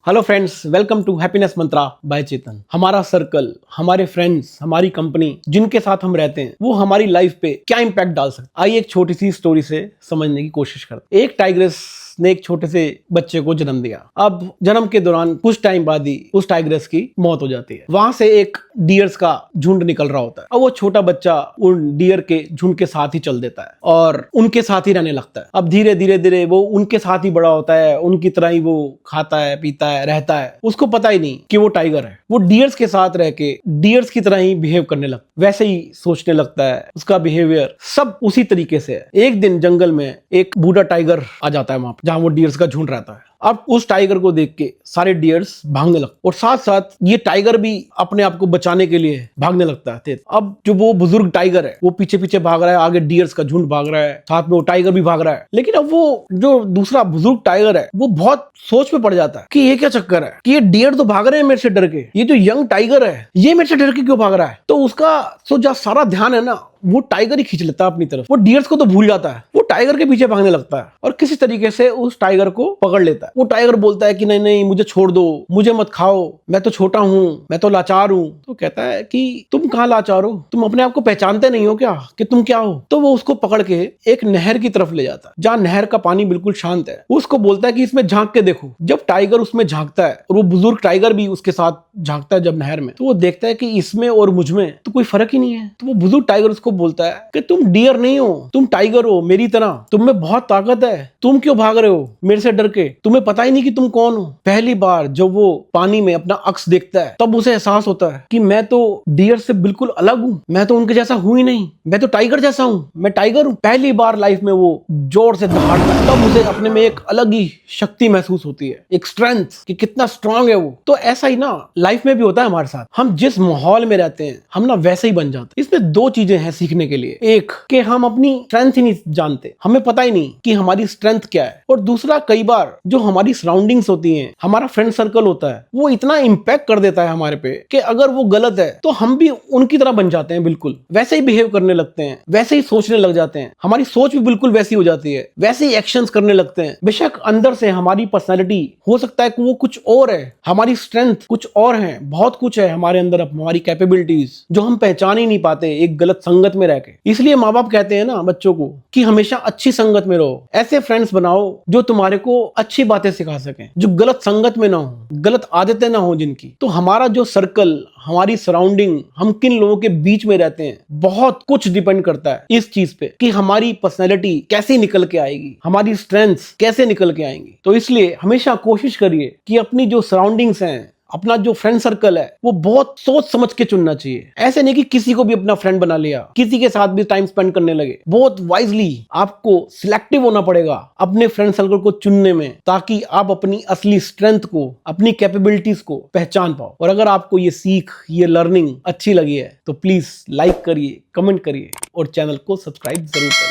Hello friends, welcome to happiness mantra by Chetan. हमारा circle, हमारे friends, हमारी कंपनी, जिनके साथ हम रहते हैं, वो हमारी लाइफ पे क्या इंपैक्ट डाल सकते। आइए एक छोटी सी स्टोरी से समझने की कोशिश करते हैं। एक टाइग्रेस ने एक छोटे से बच्चे को जन्म दिया। अब जन्म के दौरान कुछ टाइम बाद ही उस टाइग्रेस की मौत हो जाती है। वहां से एक डियर्स का झुंड निकल रहा होता है। अब वो छोटा बच्चा उन डियर के झुंड के साथ ही चल देता है और उनके साथ ही रहने लगता है। अब धीरे धीरे वो उनके साथ ही बड़ा होता है, उनकी तरह ही वो खाता है, पीता है, रहता है। उसको पता ही नहीं कि वो टाइगर है। वो डियर्स के साथ रह के डियर्स की तरह ही बिहेव करने लगता है, वैसे ही सोचने लगता है। उसका बिहेवियर सब उसी तरीके से है। एक दिन जंगल में एक बूढ़ा टाइगर आ जाता है वहां पर, जहां वो डियर्स का झुंड रहता है। अब उस टाइगर को देख के सारे डियर्स भागने लगते और साथ साथ ये टाइगर भी अपने आप को बचाने के लिए भागने लगता है। अब जो वो बुजुर्ग टाइगर है वो पीछे पीछे भाग रहा है, आगे डियर्स का झुंड भाग रहा है, साथ में वो टाइगर भी भाग रहा है। लेकिन अब वो जो दूसरा बुजुर्ग टाइगर है वो बहुत सोच में पड़ जाता है कि ये क्या चक्कर है कि ये डियर तो भाग रहे हैं मेरे से डर के, ये जो यंग टाइगर है ये मेरे से डर के क्यों भाग रहा है। तो उसका जो सारा ध्यान है ना वो टाइगर ही खींच लेता है अपनी तरफ। वो डियर्स को तो भूल जाता है, वो टाइगर के पीछे भागने लगता है और किसी तरीके से उस टाइगर को पकड़ लेता है। वो टाइगर बोलता है कि नहीं नहीं, मुझे छोड़ दो, मुझे मत खाओ, मैं तो छोटा हूँ, मैं तो लाचार हूँ। तो कहता है कि तुम कहाँ लाचार हो, तुम अपने आप को पहचानते नहीं हो क्या कि तुम क्या हो। तो वो उसको पकड़ के एक नहर की तरफ ले जाता है, जहाँ नहर का पानी बिल्कुल शांत है। उसको बोलता है कि इसमें झांक के देखो। जब टाइगर उसमें झांकता है और वो बुजुर्ग टाइगर भी उसके साथ झांकता है जब नहर में, तो वो देखता है कि इसमें और मुझ में तो कोई फर्क ही नहीं है। तो वो बुजुर्ग टाइगर उसको बोलता है कि तुम डियर नहीं हो, तुम टाइगर हो मेरी तरह, तुम में बहुत ताकत है, तुम क्यों भाग रहे हो मेरे से डर के, तुम्हें पता ही नहीं कि तुम कौन हो। पहली बार जब वो पानी में अपना अक्स देखता है तब उसे एहसास होता है कि मैं तो डियर से बिल्कुल अलग हूँ, मैं तो उनके जैसा हूं ही नहीं, मैं तो टाइगर जैसा हूँ, मैं टाइगर हूँ। पहली बार लाइफ में वो जोर से दहाड़ता है, तब उसे अपने में एक अलग ही शक्ति महसूस होती है, एक स्ट्रेंथ कि कितना स्ट्रांग है वो। तो ऐसा ही ना लाइफ में भी होता है हमारे साथ। हम जिस माहौल में रहते हैं हम ना वैसे ही बन जाते हैं। इसमें दो चीजें हैं सीखने के लिए। एक कि हम अपनी स्ट्रेंथ ही नहीं जानते, हमें पता ही नहीं कि हमारी स्ट्रेंथ क्या है। और दूसरा, कई बार जो हमारी सराउंडिंग्स होती हैं, हमारा फ्रेंड सर्कल होता है, वो इतना इंपैक्ट कर देता है हमारे पे कि अगर वो गलत है तो हम भी उनकी तरह बन जाते हैं, बिल्कुल वैसे ही बिहेव करने लगते हैं, वैसे ही सोचने लग जाते हैं। हमारी सोच भी बिल्कुल वैसी हो जाती है, वैसे ही एक्शंस करने लगते हैं। बेशक अंदर से हमारी पर्सनैलिटी हो सकता है कि वो कुछ और है, हमारी स्ट्रेंथ कुछ और है, बहुत कुछ है हमारे अंदर, हमारी कैपेबिलिटीज जो हम पहचान ही नहीं पाते एक गलत संगत में रह के। इसलिए माँ बाप कहते हैं ना बच्चों को कि हमेशा अच्छी संगत में रहो, ऐसे फ्रेंड्स बनाओ जो तुम्हारे को अच्छी बातें सिखा सकें, जो गलत संगत में ना हो, गलत आदतें ना हो जिनकी। तो हमारा जो सर्कल, हमारी सराउंडिंग, हम किन लोगों के बीच में रहते हैं, बहुत कुछ डिपेंड करता है इस चीज पे कि हमारी पर्सनैलिटी कैसे निकल के आएगी, हमारी स्ट्रेंथ्स कैसे निकल के आएंगी। तो इसलिए हमेशा कोशिश करिए कि अपनी जो सराउंडिंग्स हैं, अपना जो फ्रेंड सर्कल है, वो बहुत सोच समझ के चुनना चाहिए। ऐसे नहीं कि किसी को भी अपना फ्रेंड बना लिया, किसी के साथ भी टाइम स्पेंड करने लगे। बहुत वाइजली आपको सिलेक्टिव होना पड़ेगा अपने फ्रेंड सर्कल को चुनने में, ताकि आप अपनी असली स्ट्रेंथ को, अपनी कैपेबिलिटीज को पहचान पाओ। और अगर आपको ये सीख, ये लर्निंग अच्छी लगी है तो प्लीज लाइक करिए, कमेंट करिए और चैनल को सब्सक्राइब जरूर करिए।